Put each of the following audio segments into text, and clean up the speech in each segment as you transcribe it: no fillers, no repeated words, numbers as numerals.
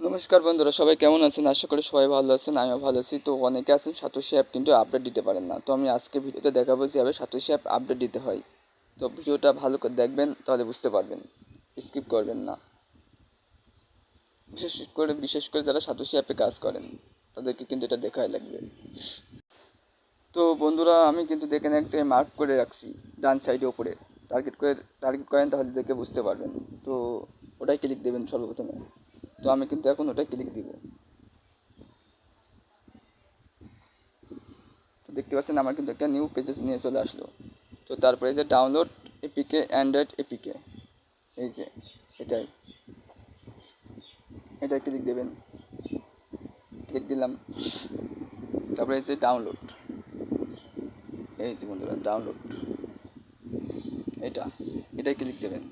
নমস্কার বন্ধুরা, সবাই কেমন আছেন? আশা করি সবাই ভালো আছেন, আমিও ভালো আছি। তো অনেকে আছেন সাতোশি অ্যাপ কিন্তু আপডেট দিতে পারেন না। তো আমি আজকে ভিডিওতে দেখাবো যেভাবে সাতোশি অ্যাপ আপডেট দিতে হয়। তো ভিডিওটা ভালো করে দেখবেন, তাহলে বুঝতে পারবেন, স্কিপ করবেন না। বিশেষ করে যারা সাতোশি অ্যাপে কাজ করেন তাদেরকে কিন্তু এটা দেখাই লাগবে। তো বন্ধুরা, আমি কিন্তু দেখেন এক জায়গায় মার্ক করে রাখছি, ডান সাইডে ওপরে টার্গেট করেন, তাহলে দেখে বুঝতে পারবেন। তো ওটাই ক্লিক দেবেন সর্বপ্রথমে। তো আমি কিন্তু এখন ওটাই ক্লিক দিব। তো দেখতে পাচ্ছেন আমার কিন্তু একটা নিউ পেজেস নিয়ে চলে আসলো। তো তারপরে এই যে ডাউনলোড এপিকে, অ্যান্ড্রয়েড এপিকে, এই যে এটাই এটাই ক্লিক দেবেন। ক্লিক দিলাম। তারপরে এই যে ডাউনলোড, এই যে বন্ধুরা ডাউনলোড, এটাই ক্লিক দেবেন।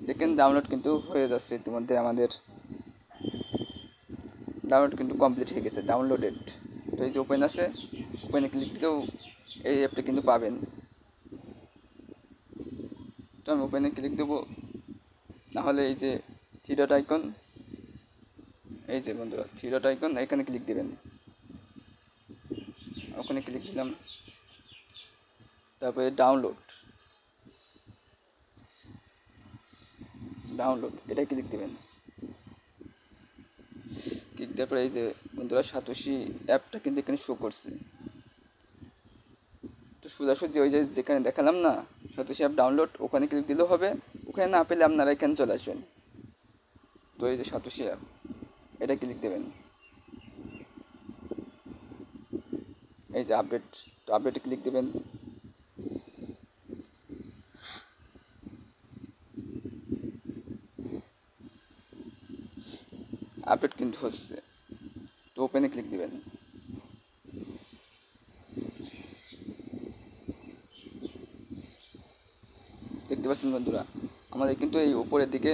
দেখেন ডাউনলোড কিন্তু হয়ে যাচ্ছে ইতিমধ্যে। আমাদের ডাউনলোড কিন্তু কমপ্লিট হয়ে গেছে, ডাউনলোডেড। তো এই যে ওপেন আছে, ওপেনে ক্লিক দিলেও এই অ্যাপটা কিন্তু পাবেন। তো আমি ওপেনে ক্লিক দেবো। নাহলে এই যে থ্রি ডট আইকন, এই যে বন্ধুরা থ্রি ডট আইকন, এখানে ক্লিক দেবেন। ওখানে ক্লিক দিলাম। তারপরে ডাউনলোড, এটাই ক্লিক দেবেন। ক্লিক দেওয়ার পরে এই যে বন্ধুরা সাতোশি অ্যাপটা কিন্তু এখানে শো করছে। তো সোজাসুজি ওই যে যেখানে দেখালাম না সাতোশি অ্যাপ ডাউনলোড, ওখানে ক্লিক দিলেও হবে। ওখানে না পেলে আপনারা এখানে চলে আসবেন। তো এই যে সাতোশি অ্যাপ, এটা ক্লিক দেবেন। এই যে আপডেট, তো আপডেটে ক্লিক দেবেন। আপডেট কিন্তু হচ্ছে। তো ওপেনে ক্লিক দেবেন। দেখতে পাচ্ছেন বন্ধুরা, আমাদের কিন্তু এই উপরের দিকে,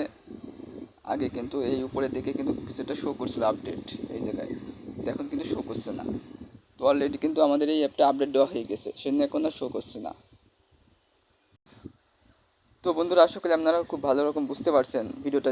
আগে কিন্তু এই উপরের দিকে কিন্তু কিছুটা শো করছিল আপডেট এই জায়গায়, এখন কিন্তু শো করছে না। তো অলরেডি কিন্তু আমাদের এই অ্যাপটা আপডেট দেওয়া হয়ে গেছে, সেজন্য এখন আর শো করছে না। তো বন্ধুরা, আশা করি আপনারা খুব ভালো রকম বুঝতে পারছেন ভিডিওটা।